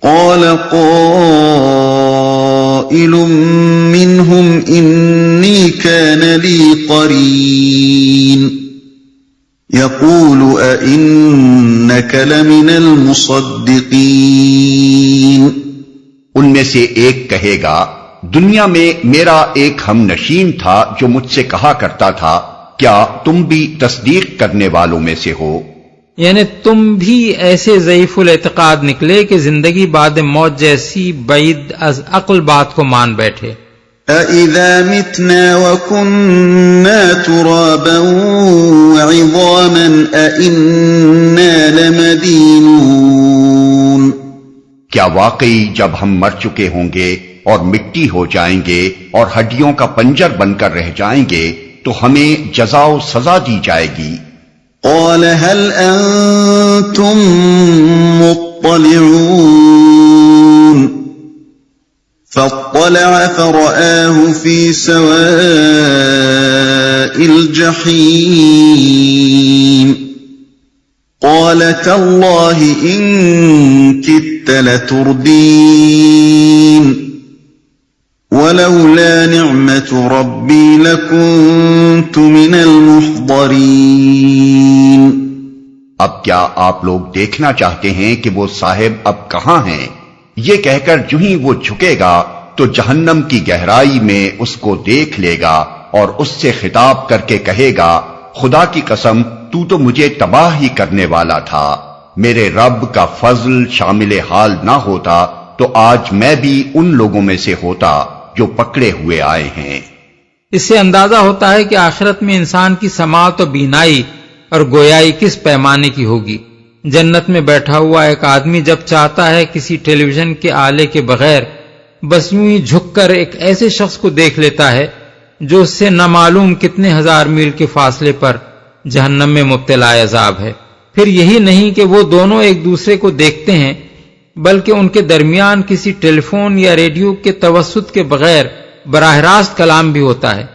قال قائل منهم إني كان لي قرين يقول أئنك لمن المصدقين. ان میں سے ایک کہے گا دنیا میں میرا ایک ہم نشین تھا جو مجھ سے کہا کرتا تھا کیا تم بھی تصدیق کرنے والوں میں سے ہو؟ یعنی تم بھی ایسے ضعیف الاعتقاد نکلے کہ زندگی بعد موت جیسی بعید از عقل بات کو مان بیٹھے. أَإِذَا مِتْنَا وَكُنَّا تُرَابًا وَعِظَامًا أَإِنَّا لَمَدِينُونَ. کیا واقعی جب ہم مر چکے ہوں گے اور مٹی ہو جائیں گے اور ہڈیوں کا پنجر بن کر رہ جائیں گے تو ہمیں جزا و سزا دی جائے گی. قال هل أنتم مطلعون فاطلع فرآه في سواء الجحيم قال تالله إن كدت لتردين ولولا نعمة ربي لكنت من المحضرين. اب کیا آپ لوگ دیکھنا چاہتے ہیں کہ وہ صاحب اب کہاں ہیں؟ یہ کہہ کر جو ہی وہ جھکے گا تو جہنم کی گہرائی میں اس کو دیکھ لے گا اور اس سے خطاب کر کے کہے گا خدا کی قسم تو مجھے تباہ ہی کرنے والا تھا. میرے رب کا فضل شامل حال نہ ہوتا تو آج میں بھی ان لوگوں میں سے ہوتا جو پکڑے ہوئے آئے ہیں. اس سے اندازہ ہوتا ہے کہ آخرت میں انسان کی سماعت و بینائی اور گویائی کس پیمانے کی ہوگی. جنت میں بیٹھا ہوا ایک آدمی جب چاہتا ہے کسی ٹیلی ویژن کے آلے کے بغیر بس یوں ہی جھک کر ایک ایسے شخص کو دیکھ لیتا ہے جو اس سے نہ معلوم کتنے ہزار میل کے فاصلے پر جہنم میں مبتلا عذاب ہے. پھر یہی نہیں کہ وہ دونوں ایک دوسرے کو دیکھتے ہیں بلکہ ان کے درمیان کسی ٹیلی فون یا ریڈیو کے توسط کے بغیر براہ راست کلام بھی ہوتا ہے.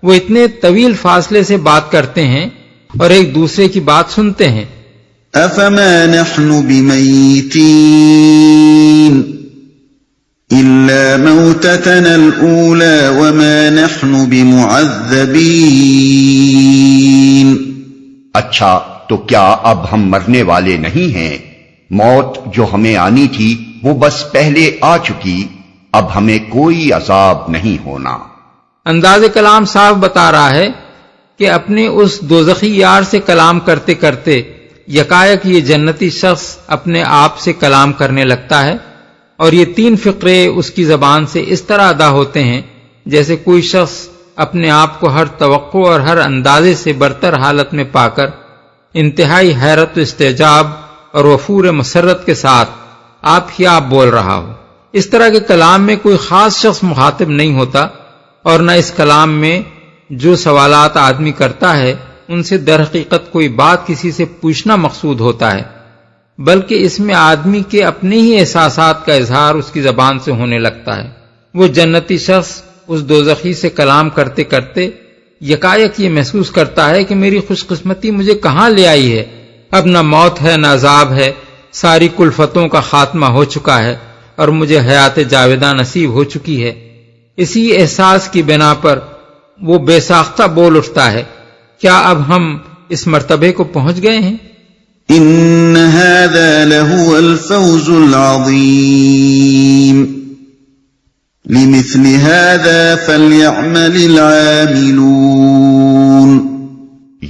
وہ اتنے طویل فاصلے سے بات کرتے ہیں اور ایک دوسرے کی بات سنتے ہیں. أفما نحن بميتين إلا موتتنا الأولى وما نحن بمعذبين. اچھا تو کیا اب ہم مرنے والے نہیں ہیں؟ موت جو ہمیں آنی تھی وہ بس پہلے آ چکی، اب ہمیں کوئی عذاب نہیں ہونا. انداز کلام صاف بتا رہا ہے کہ اپنے اس دوزخی یار سے کلام کرتے کرتے یکایک یہ جنتی شخص اپنے آپ سے کلام کرنے لگتا ہے اور یہ 3 فقرے اس کی زبان سے اس طرح ادا ہوتے ہیں جیسے کوئی شخص اپنے آپ کو ہر توقع اور ہر اندازے سے برتر حالت میں پا کر انتہائی حیرت و استعجاب اور وفور مسرت کے ساتھ آپ ہی آپ بول رہا ہو. اس طرح کے کلام میں کوئی خاص شخص مخاطب نہیں ہوتا اور نہ اس کلام میں جو سوالات آدمی کرتا ہے ان سے در حقیقت کوئی بات کسی سے پوچھنا مقصود ہوتا ہے، بلکہ اس میں آدمی کے اپنے ہی احساسات کا اظہار اس کی زبان سے ہونے لگتا ہے. وہ جنتی شخص اس دوزخی سے کلام کرتے کرتے یکایک یہ محسوس کرتا ہے کہ میری خوش قسمتی مجھے کہاں لے آئی ہے. اب نہ موت ہے نہ عذاب ہے، ساری کلفتوں کا خاتمہ ہو چکا ہے اور مجھے حیات جاویدہ نصیب ہو چکی ہے. اسی احساس کی بنا پر وہ بے ساختہ بول اٹھتا ہے کیا اب ہم اس مرتبے کو پہنچ گئے ہیں؟ ان هذا لهو الفوز العظیم لمثل هذا فليعمل العاملون.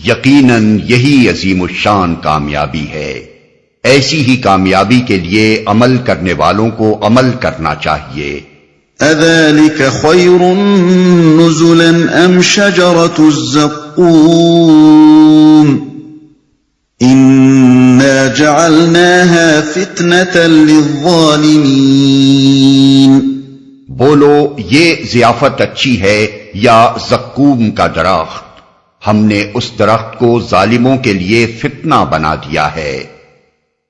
یقیناً یہی عظیم الشان کامیابی ہے، ایسی ہی کامیابی کے لیے عمل کرنے والوں کو عمل کرنا چاہیے. اذلك خیر نزلا ام شجرۃ الزقوم انا جعلناها فتنة للظالمین. بولو یہ ضیافت اچھی ہے یا زقوم کا درخت؟ ہم نے اس درخت کو ظالموں کے لیے فتنہ بنا دیا ہے.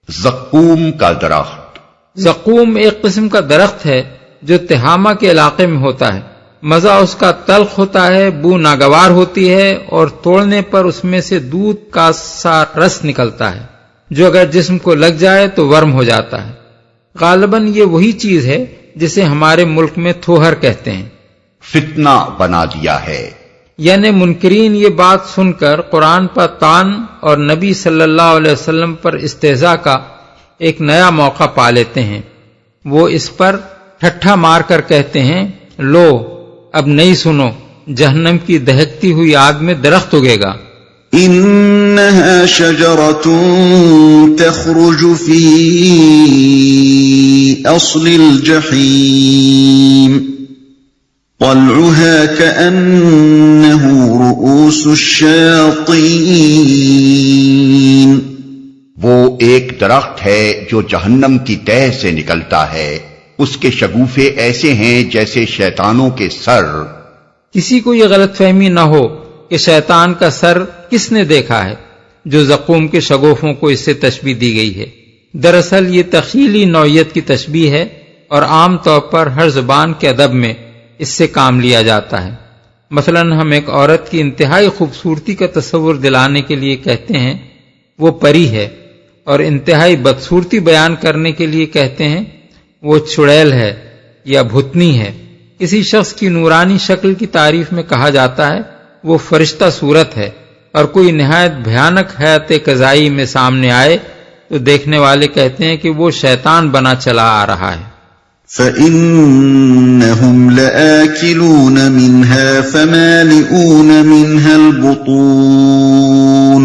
زقوم کا درخت. زقوم ایک قسم کا درخت ہے جو تہامہ کے علاقے میں ہوتا ہے. مزہ اس کا تلخ ہوتا ہے، بو ناگوار ہوتی ہے اور توڑنے پر اس میں سے دودھ کا سا رس نکلتا ہے جو اگر جسم کو لگ جائے تو ورم ہو جاتا ہے. غالباً یہ وہی چیز ہے جسے ہمارے ملک میں تھوہر کہتے ہیں. فتنہ بنا دیا ہے. یعنی منکرین یہ بات سن کر قرآن پر طعن اور نبی صلی اللہ علیہ وسلم پر استہزاء کا ایک نیا موقع پا لیتے ہیں. وہ اس پر ٹھٹھا مار کر کہتے ہیں لو اب نہیں سنو، جہنم کی دہکتی ہوئی آگ میں درخت اگے گا. إنها شجرة تخرج في أصل الجحيم طلعها كأنه رؤوس الشياطين. وہ ایک درخت ہے جو جہنم کی تہ سے نکلتا ہے، اس کے شگوفے ایسے ہیں جیسے شیطانوں کے سر. کسی کو یہ غلط فہمی نہ ہو کہ شیطان کا سر کس نے دیکھا ہے جو زقوم کے شگوفوں کو اس سے تشبیہ دی گئی ہے. دراصل یہ تخیلی نوعیت کی تشبیہ ہے اور عام طور پر ہر زبان کے ادب میں اس سے کام لیا جاتا ہے. مثلا ہم ایک عورت کی انتہائی خوبصورتی کا تصور دلانے کے لیے کہتے ہیں وہ پری ہے، اور انتہائی بدصورتی بیان کرنے کے لیے کہتے ہیں وہ چڑیل ہے یا بھتنی ہے. کسی شخص کی نورانی شکل کی تعریف میں کہا جاتا ہے وہ فرشتہ صورت ہے، اور کوئی نہایت بھیانک حیات قضائی میں سامنے آئے تو دیکھنے والے کہتے ہیں کہ وہ شیطان بنا چلا آ رہا ہے. فَإِنَّهُمْ لَآكِلُونَ مِنْهَا فَمَالِئُونَ مِنْهَا الْبُطُونَ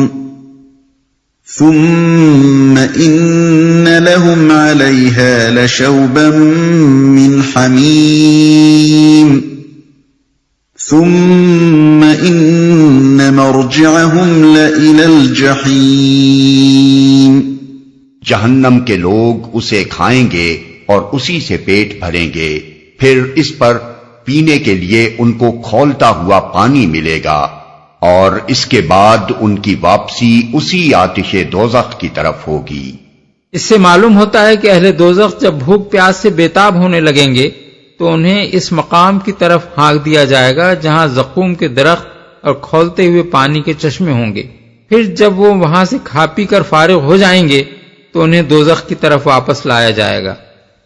ثُمَّ إِنَّ لَهُمْ عَلَيْهَا لَشَوْبًا مِّنْ حَمِيمٍ ثُمَّ إِنَّ مَرْجِعَهُمْ لَإِلَى الْجَحِيمِ. جہنم کے لوگ اسے کھائیں گے اور اسی سے پیٹ بھریں گے، پھر اس پر پینے کے لیے ان کو کھولتا ہوا پانی ملے گا، اور اس کے بعد ان کی واپسی اسی آتش دوزخ کی طرف ہوگی. اس سے معلوم ہوتا ہے کہ اہل دوزخ جب بھوک پیاس سے بیتاب ہونے لگیں گے تو انہیں اس مقام کی طرف ہانک دیا جائے گا جہاں زقوم کے درخت اور کھولتے ہوئے پانی کے چشمے ہوں گے. پھر جب وہ وہاں سے کھا پی کر فارغ ہو جائیں گے تو انہیں دوزخ کی طرف واپس لایا جائے گا.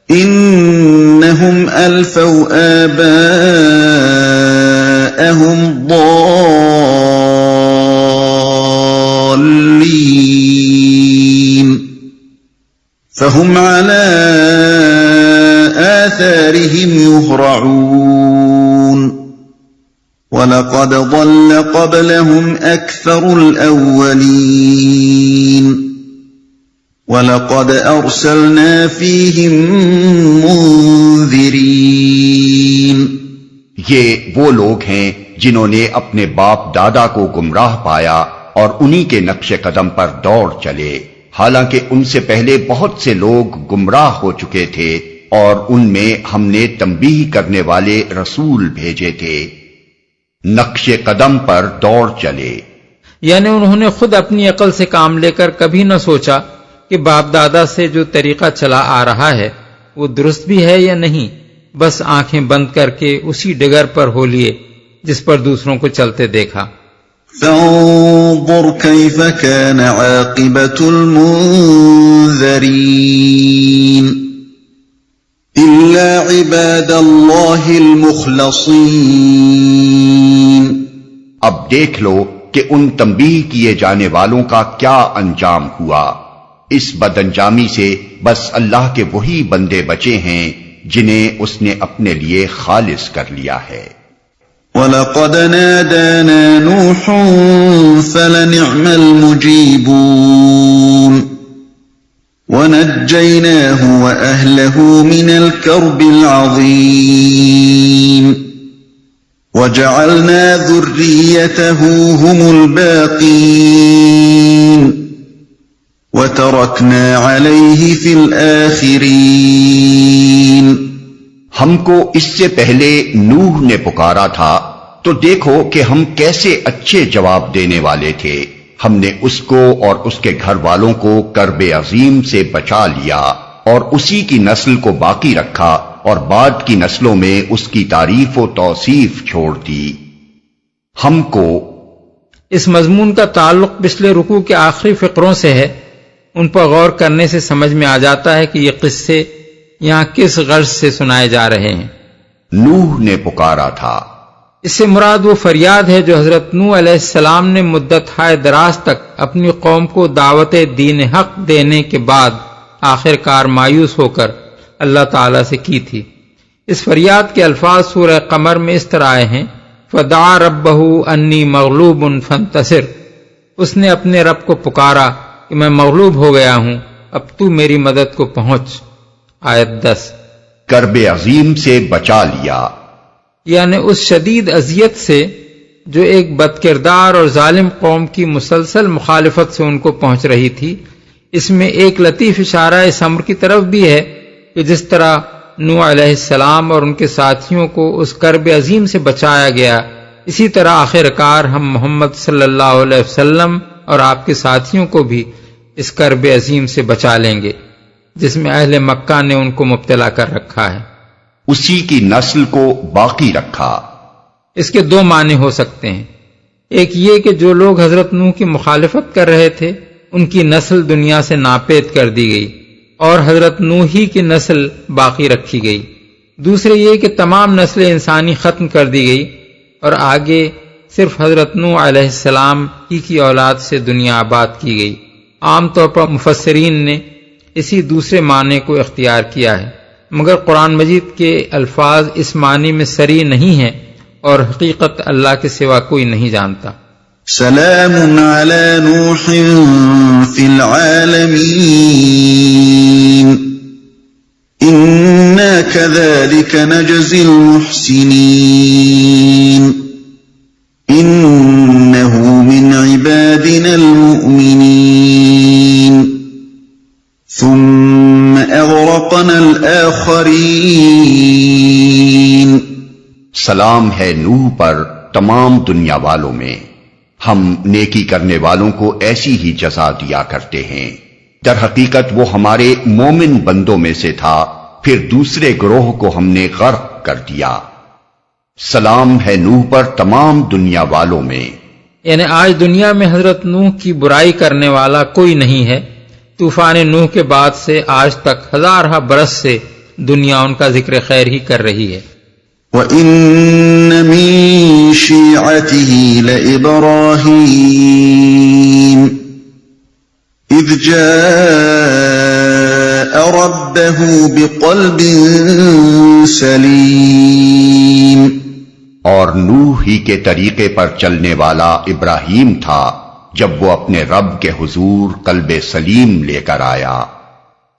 إنهم ألفوا آباءهم ضالين فهم على آثارهم يهرعون وَلَقَدْ ضَلَّ قَبْلَهُمْ أَكْثَرُ الْأَوَّلِينَ وَلَقَدْ أَرْسَلْنَا فِيهِمْ مُنذِرِينَ. یہ وہ لوگ ہیں جنہوں نے اپنے باپ دادا کو گمراہ پایا اور انہی کے نقش قدم پر دوڑ چلے، حالانکہ ان سے پہلے بہت سے لوگ گمراہ ہو چکے تھے اور ان میں ہم نے تنبیہ کرنے والے رسول بھیجے تھے. نقش قدم پر دوڑ چلے، یعنی انہوں نے خود اپنی عقل سے کام لے کر کبھی نہ سوچا کہ باپ دادا سے جو طریقہ چلا آ رہا ہے وہ درست بھی ہے یا نہیں، بس آنکھیں بند کر کے اسی ڈگر پر ہو لیے جس پر دوسروں کو چلتے دیکھا. فانظر كيف كان عاقبة المنذرين إلا عباد الله المخلصين. اب دیکھ لو کہ ان تنبیہ کیے جانے والوں کا کیا انجام ہوا. اس بد انجامی سے بس اللہ کے وہی بندے بچے ہیں جنہیں اس نے اپنے لیے خالص کر لیا ہے. وَلَقَدْ نَادَانَا نُوحٌ فَلَنِعْمَ الْمُجِيبُونَ وَنَجَّيْنَاهُ وَأَهْلَهُ مِنَ الْكَرْبِ الْعَظِيمِ وَجَعَلْنَا ذُرِّيَّتَهُ هُمُ الْبَاقِينَ وَتَرَكْنَا عَلَيْهِ فِي الْآخِرِينَ. ہم کو اس سے پہلے نوح نے پکارا تھا تو دیکھو کہ ہم کیسے اچھے جواب دینے والے تھے. ہم نے اس کو اور اس کے گھر والوں کو کرب عظیم سے بچا لیا اور اسی کی نسل کو باقی رکھا اور بعد کی نسلوں میں اس کی تعریف و توصیف چھوڑ دی. ہم کو اس مضمون کا تعلق پچھلے رکوع کے آخری فقروں سے ہے. ان پر غور کرنے سے سمجھ میں آ جاتا ہے کہ یہ قصے یہاں کس غرض سے سنائے جا رہے ہیں؟ نوح نے پکارا تھا۔ اس سے مراد وہ فریاد ہے جو حضرت نوح علیہ السلام نے مدت ہائے دراز تک اپنی قوم کو دعوت دین حق دینے کے بعد آخر کار مایوس ہو کر اللہ تعالی سے کی تھی۔ اس فریاد کے الفاظ سورہ قمر میں اس طرح آئے ہیں، فدعا ربہ انی مغلوب فانتصر، اس نے اپنے رب کو پکارا کہ میں مغلوب ہو گیا ہوں، اب تو میری مدد کو پہنچ۔ آیت 10۔ کرب عظیم سے بچا لیا، یعنی اس شدید اذیت سے جو ایک بدکردار اور ظالم قوم کی مسلسل مخالفت سے ان کو پہنچ رہی تھی۔ اس میں ایک لطیف اشارہ اس امر کی طرف بھی ہے کہ جس طرح نوح علیہ السلام اور ان کے ساتھیوں کو اس کرب عظیم سے بچایا گیا، اسی طرح آخر کار ہم محمد صلی اللہ علیہ وسلم اور آپ کے ساتھیوں کو بھی اس کرب عظیم سے بچا لیں گے جس میں اہل مکہ نے ان کو مبتلا کر رکھا ہے۔ اسی کی نسل کو باقی رکھا۔ اس کے دو معنی ہو سکتے ہیں، ایک یہ کہ جو لوگ حضرت نوح کی مخالفت کر رہے تھے ان کی نسل دنیا سے ناپید کر دی گئی اور حضرت نوح ہی کی نسل باقی رکھی گئی۔ دوسرے یہ کہ تمام نسل انسانی ختم کر دی گئی اور آگے صرف حضرت نوح علیہ السلام ہی کی اولاد سے دنیا آباد کی گئی۔ عام طور پر مفسرین نے اسی دوسرے معنی کو اختیار کیا ہے، مگر قرآن مجید کے الفاظ اس معنی میں صریح نہیں ہیں اور حقیقت اللہ کے سوا کوئی نہیں جانتا۔ سلام علی نوح فی العالمین انا کذالک نجزی المحسنین انہ من عبادنا المؤمنین ثم اغرقنا الآخرین۔ سلام ہے نوح پر تمام دنیا والوں میں، ہم نیکی کرنے والوں کو ایسی ہی جزا دیا کرتے ہیں۔ در حقیقت وہ ہمارے مومن بندوں میں سے تھا، پھر دوسرے گروہ کو ہم نے غرق کر دیا۔ سلام ہے نوح پر تمام دنیا والوں میں، یعنی آج دنیا میں حضرت نوح کی برائی کرنے والا کوئی نہیں ہے۔ طوفان نوح کے بعد سے آج تک ہزارہ برس سے دنیا ان کا ذکر خیر ہی کر رہی ہے۔ وَإِنَّ مِن شِيعَتِهِ لَإِبْرَاهِيمَ إِذْ جَاءَ رَبَّهُ بِقَلْبٍ سَلِيمٍ، اور نوح ہی کے طریقے پر چلنے والا ابراہیم تھا جب وہ اپنے رب کے حضور قلب سلیم لے کر آیا۔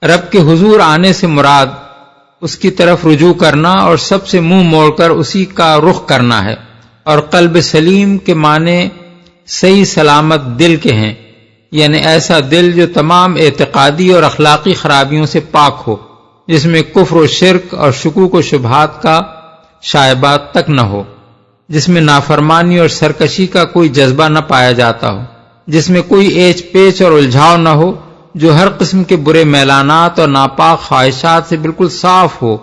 رب کے حضور آنے سے مراد اس کی طرف رجوع کرنا اور سب سے منہ موڑ کر اسی کا رخ کرنا ہے، اور قلب سلیم کے معنی صحیح سلامت دل کے ہیں، یعنی ایسا دل جو تمام اعتقادی اور اخلاقی خرابیوں سے پاک ہو، جس میں کفر و شرک اور شکوک و شبہات کا شائبات تک نہ ہو، جس میں نافرمانی اور سرکشی کا کوئی جذبہ نہ پایا جاتا ہو، جس میں کوئی ایچ پیچ اور الجھاؤ نہ ہو، جو ہر قسم کے برے میلانات اور ناپاک خواہشات سے بالکل صاف ہو،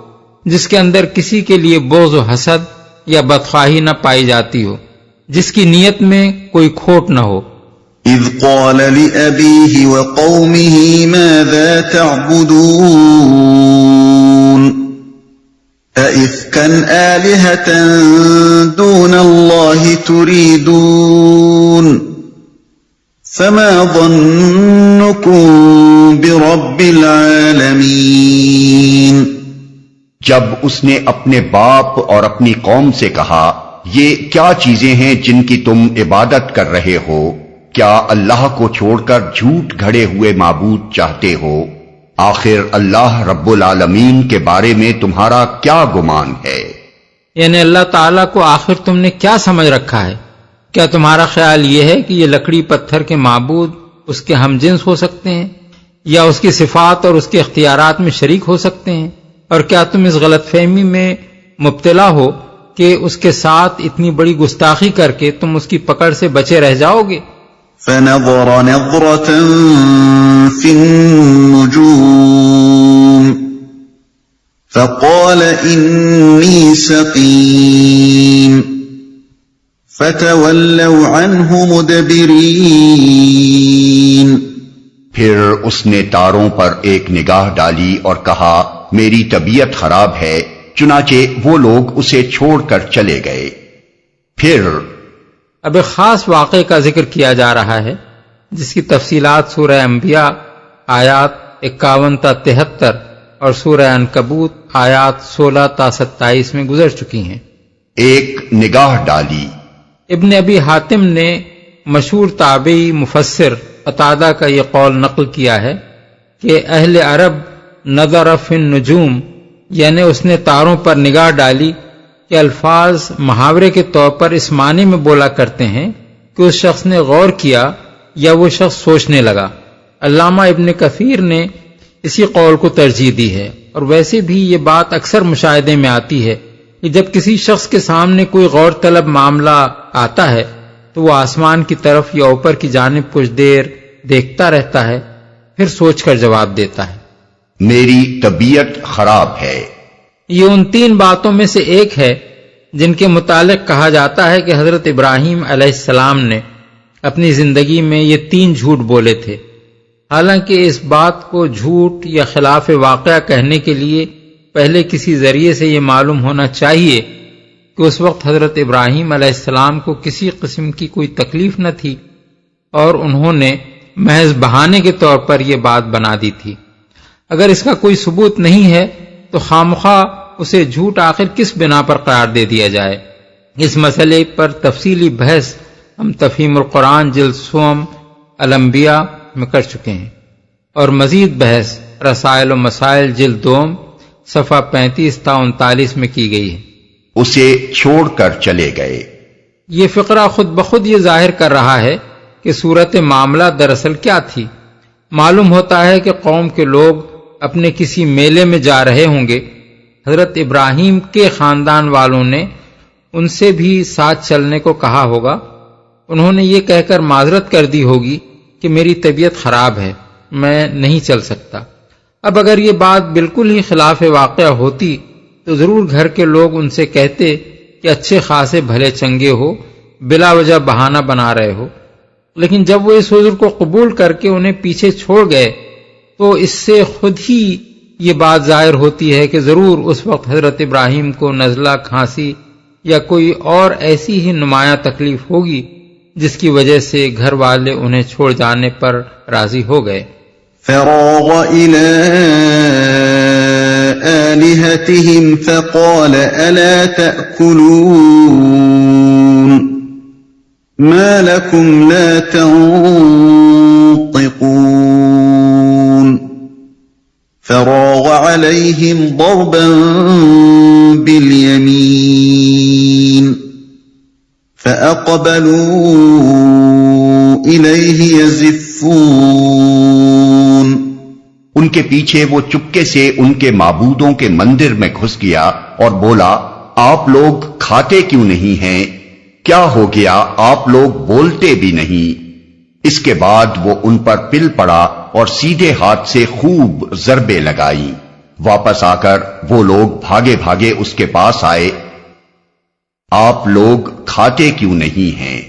جس کے اندر کسی کے لیے بغض و حسد یا بدخواہی نہ پائی جاتی ہو، جس کی نیت میں کوئی کھوٹ نہ ہو۔ اذ قال لأبيه وقومه ماذا تعبدون أئفكا آلهة دون الله تريدون فما ظنكم برب العالمین۔ جب اس نے اپنے باپ اور اپنی قوم سے کہا، یہ کیا چیزیں ہیں جن کی تم عبادت کر رہے ہو؟ کیا اللہ کو چھوڑ کر جھوٹ گھڑے ہوئے معبود چاہتے ہو؟ آخر اللہ رب العالمین کے بارے میں تمہارا کیا گمان ہے؟ یعنی اللہ تعالیٰ کو آخر تم نے کیا سمجھ رکھا ہے؟ کیا تمہارا خیال یہ ہے کہ یہ لکڑی پتھر کے معبود اس کے ہم جنس ہو سکتے ہیں یا اس کی صفات اور اس کے اختیارات میں شریک ہو سکتے ہیں؟ اور کیا تم اس غلط فہمی میں مبتلا ہو کہ اس کے ساتھ اتنی بڑی گستاخی کر کے تم اس کی پکڑ سے بچے رہ جاؤ گے؟ فنظر نظرة في النجوم فقال إني سقيم فتولوا عنه مدبرين۔ پھر اس نے تاروں پر ایک نگاہ ڈالی اور کہا، میری طبیعت خراب ہے، چنانچہ وہ لوگ اسے چھوڑ کر چلے گئے۔ پھر اب ایک خاص واقعے کا ذکر کیا جا رہا ہے جس کی تفصیلات سورہ انبیاء آیات 51 تا 73 اور سورہ عنکبوت آیات 16 تا 27 میں گزر چکی ہیں۔ ایک نگاہ ڈالی۔ ابن ابی حاتم نے مشہور تابعی مفسر قتادہ کا یہ قول نقل کیا ہے کہ اہل عرب نظر فی النجوم، یعنی اس نے تاروں پر نگاہ ڈالی، کہ الفاظ محاورے کے طور پر اس معنی میں بولا کرتے ہیں کہ اس شخص نے غور کیا یا وہ شخص سوچنے لگا۔ علامہ ابن کثیر نے اسی قول کو ترجیح دی ہے، اور ویسے بھی یہ بات اکثر مشاہدے میں آتی ہے کہ جب کسی شخص کے سامنے کوئی غور طلب معاملہ آتا ہے تو وہ آسمان کی طرف یا اوپر کی جانب کچھ دیر دیکھتا رہتا ہے، پھر سوچ کر جواب دیتا ہے۔ میری طبیعت خراب ہے۔ یہ ان 3 باتوں میں سے ایک ہے جن کے متعلق کہا جاتا ہے کہ حضرت ابراہیم علیہ السلام نے اپنی زندگی میں یہ 3 جھوٹ بولے تھے۔ حالانکہ اس بات کو جھوٹ یا خلاف واقعہ کہنے کے لیے پہلے کسی ذریعے سے یہ معلوم ہونا چاہیے کہ اس وقت حضرت ابراہیم علیہ السلام کو کسی قسم کی کوئی تکلیف نہ تھی اور انہوں نے محض بہانے کے طور پر یہ بات بنا دی تھی۔ اگر اس کا کوئی ثبوت نہیں ہے تو خامخواہ اسے جھوٹ آخر کس بنا پر قرار دے دیا جائے؟ اس مسئلے پر تفصیلی بحث ہم تفہیم القرآن جلد 9 الانبیاء میں کر چکے ہیں، اور مزید بحث رسائل و مسائل جلد 2 صفحہ 35 تا 39 میں کی گئی ہے۔ اسے چھوڑ کر چلے گئے۔ یہ فقرہ خود بخود یہ ظاہر کر رہا ہے کہ صورت معاملہ دراصل کیا تھی۔ معلوم ہوتا ہے کہ قوم کے لوگ اپنے کسی میلے میں جا رہے ہوں گے۔ حضرت ابراہیم کے خاندان والوں نے ان سے بھی ساتھ چلنے کو کہا ہوگا۔ انہوں نے یہ کہہ کر معذرت کر دی ہوگی کہ میری طبیعت خراب ہے، میں نہیں چل سکتا۔ اب اگر یہ بات بالکل ہی خلاف واقعہ ہوتی تو ضرور گھر کے لوگ ان سے کہتے کہ اچھے خاصے بھلے چنگے ہو، بلا وجہ بہانہ بنا رہے ہو۔ لیکن جب وہ اس عذر کو قبول کر کے انہیں پیچھے چھوڑ گئے تو اس سے خود ہی یہ بات ظاہر ہوتی ہے کہ ضرور اس وقت حضرت ابراہیم کو نزلہ، کھانسی یا کوئی اور ایسی ہی نمایاں تکلیف ہوگی جس کی وجہ سے گھر والے انہیں چھوڑ جانے پر راضی ہو گئے۔ فراغ إلى آلهتهم فقال ألا تأكلون ما لكم لا تنطقون فراغ عليهم ضربا باليمين فأقبلوا إليه يزفون ان کے پیچھے وہ چپکے سے ان کے معبودوں کے مندر میں گھس گیا اور بولا، آپ لوگ کھاتے کیوں نہیں ہیں؟ کیا ہو گیا؟ آپ لوگ بولتے بھی نہیں۔ اس کے بعد وہ ان پر پل پڑا اور سیدھے ہاتھ سے خوب ضربیں لگائیں۔ واپس آ کر وہ لوگ بھاگے بھاگے اس کے پاس آئے، آپ لوگ کھاتے کیوں نہیں ہیں؟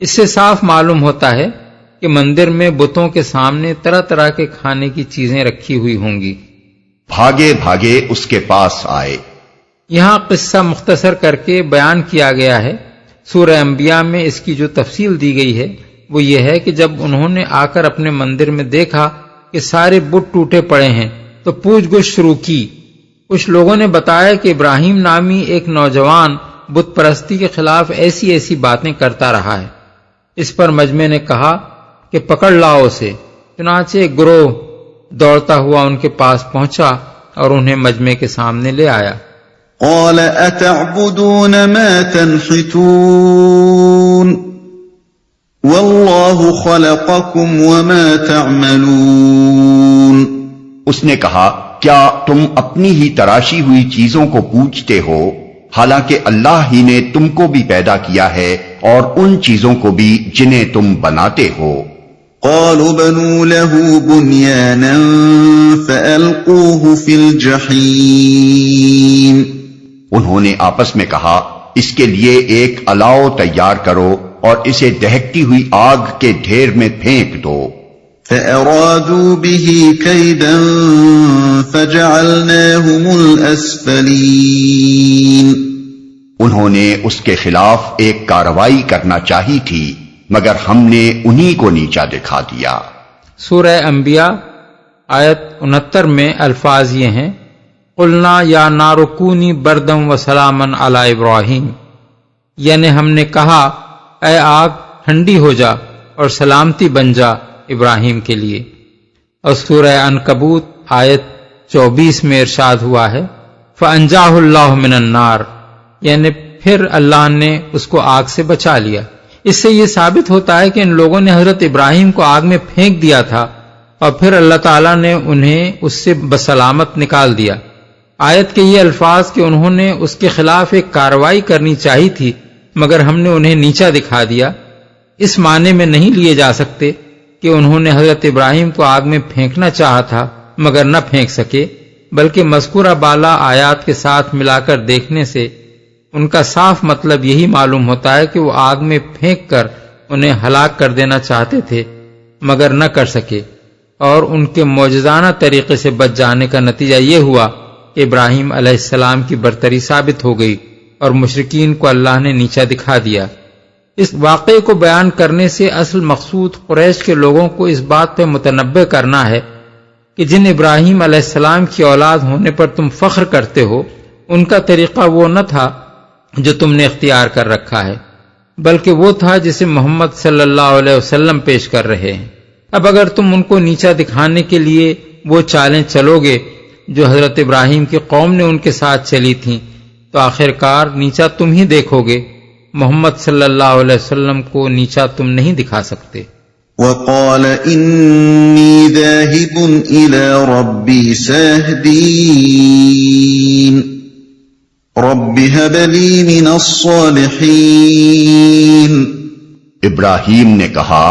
اس سے صاف معلوم ہوتا ہے کہ مندر میں بتوں کے سامنے طرح طرح کے کھانے کی چیزیں رکھی ہوئی ہوں گی۔ بھاگے بھاگے اس کے پاس آئے۔ یہاں قصہ مختصر کر کے بیان کیا گیا ہے۔ سورہ انبیاء میں اس کی جو تفصیل دی گئی ہے وہ یہ ہے کہ جب انہوں نے آ کر اپنے مندر میں دیکھا کہ سارے بت ٹوٹے پڑے ہیں تو پوچھ گچھ شروع کی۔ کچھ لوگوں نے بتایا کہ ابراہیم نامی ایک نوجوان بت پرستی کے خلاف ایسی ایسی باتیں کرتا رہا ہے۔ اس پر مجمع نے کہا کہ پکڑ لاؤ اسے۔ چنانچہ ایک گروہ دوڑتا ہوا ان کے پاس پہنچا اور انہیں مجمع کے سامنے لے آیا۔ قال أتعبدون ما تنحتون والله خلقكم وما تعملون اس نے کہا، کیا تم اپنی ہی تراشی ہوئی چیزوں کو پوجتے ہو، حالانکہ اللہ ہی نے تم کو بھی پیدا کیا ہے اور ان چیزوں کو بھی جنہیں تم بناتے ہو۔ قالوا بنوا له بنيانا فألقوه في الجحيم انہوں نے آپس میں کہا، اس کے لیے ایک الاؤ تیار کرو اور اسے دہکتی ہوئی آگ کے ڈھیر میں پھینک دو۔ فأرادوا به كيدا فجعلناهم الأسفلين. انہوں نے اس کے خلاف ایک کارروائی کرنا چاہی تھی مگر ہم نے انہی کو نیچا دکھا دیا. سورہ انبیاء آیت 69 میں الفاظ یہ ہیں: قلنا یا نار کونی بردم و سلامن علی ابراہیم، یعنی ہم نے کہا اے آگ ٹھنڈی ہو جا اور سلامتی بن جا ابراہیم کے لیے. اور سورہ عنکبوت آیت 24 میں ارشاد ہوا ہے فَأَنْجَاهُ اللَّهُ مِنَ النَّارِ، یعنی پھر اللہ نے اس کو آگ سے بچا لیا. اس سے یہ ثابت ہوتا ہے کہ ان لوگوں نے حضرت ابراہیم کو آگ میں پھینک دیا تھا اور پھر اللہ تعالیٰ نے انہیں اس سے بسلامت نکال دیا. آیت کے یہ الفاظ کہ انہوں نے اس کے خلاف ایک کارروائی کرنی چاہی تھی مگر ہم نے انہیں نیچا دکھا دیا، اس معنی میں نہیں لیے جا سکتے کہ انہوں نے حضرت ابراہیم کو آگ میں پھینکنا چاہا تھا مگر نہ پھینک سکے، بلکہ مذکورہ بالا آیات کے ساتھ ملا کر دیکھنے سے ان کا صاف مطلب یہی معلوم ہوتا ہے کہ وہ آگ میں پھینک کر انہیں ہلاک کر دینا چاہتے تھے مگر نہ کر سکے، اور ان کے معجزانہ طریقے سے بچ جانے کا نتیجہ یہ ہوا کہ ابراہیم علیہ السلام کی برتری ثابت ہو گئی اور مشرکین کو اللہ نے نیچا دکھا دیا. اس واقعے کو بیان کرنے سے اصل مقصود قریش کے لوگوں کو اس بات پہ متنبہ کرنا ہے کہ جن ابراہیم علیہ السلام کی اولاد ہونے پر تم فخر کرتے ہو ان کا طریقہ وہ نہ تھا جو تم نے اختیار کر رکھا ہے، بلکہ وہ تھا جسے محمد صلی اللہ علیہ وسلم پیش کر رہے ہیں. اب اگر تم ان کو نیچا دکھانے کے لیے وہ چالیں چلو گے جو حضرت ابراہیم کی قوم نے ان کے ساتھ چلی تھیں تو آخر کار نیچا تم ہی دیکھو گے، محمد صلی اللہ علیہ وسلم کو نیچا تم نہیں دکھا سکتے. وقال إني ذاهب إلى ربي سيهدين رب هب لي من الصالحين. ابراہیم نے کہا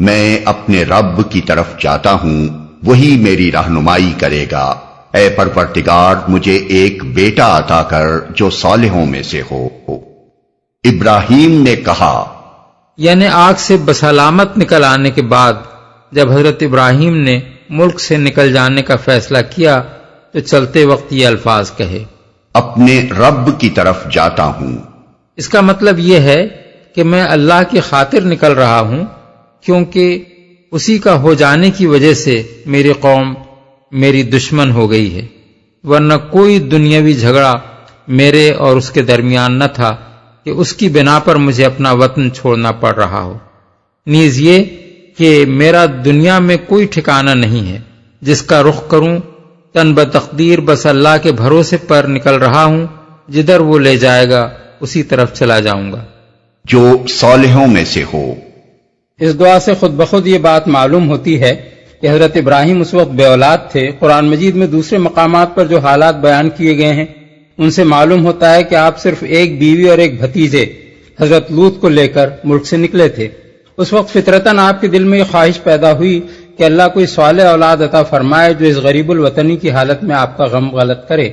میں اپنے رب کی طرف جاتا ہوں، وہی میری رہنمائی کرے گا. اے پروردگار مجھے ایک بیٹا عطا کر جو صالحوں میں سے ہو. ابراہیم نے کہا، یعنی آگ سے بسلامت نکل آنے کے بعد جب حضرت ابراہیم نے ملک سے نکل جانے کا فیصلہ کیا تو چلتے وقت یہ الفاظ کہے اپنے رب کی طرف جاتا ہوں. اس کا مطلب یہ ہے کہ میں اللہ کی خاطر نکل رہا ہوں کیونکہ اسی کا ہو جانے کی وجہ سے میری قوم میری دشمن ہو گئی ہے، ورنہ کوئی دنیاوی جھگڑا میرے اور اس کے درمیان نہ تھا کہ اس کی بنا پر مجھے اپنا وطن چھوڑنا پڑ رہا ہو. نیز یہ کہ میرا دنیا میں کوئی ٹھکانہ نہیں ہے، جس کا رخ کروں تن بتقدیر بس اللہ کے بھروسے پر نکل رہا ہوں، جدھر وہ لے جائے گا اسی طرف چلا جاؤں گا. جو صالحوں میں سے ہو. اس دعا سے خود بخود یہ بات معلوم ہوتی ہے کہ حضرت ابراہیم اس وقت بے اولاد تھے. قرآن مجید میں دوسرے مقامات پر جو حالات بیان کیے گئے ہیں ان سے معلوم ہوتا ہے کہ آپ صرف ایک بیوی اور ایک بھتیجے حضرت لوط کو لے کر ملک سے نکلے تھے. اس وقت فطرتاً آپ کے دل میں یہ خواہش پیدا ہوئی کہ اللہ کوئی صالح اولاد عطا فرمائے جو اس غریب الوطنی کی حالت میں آپ کا غم غلط کرے.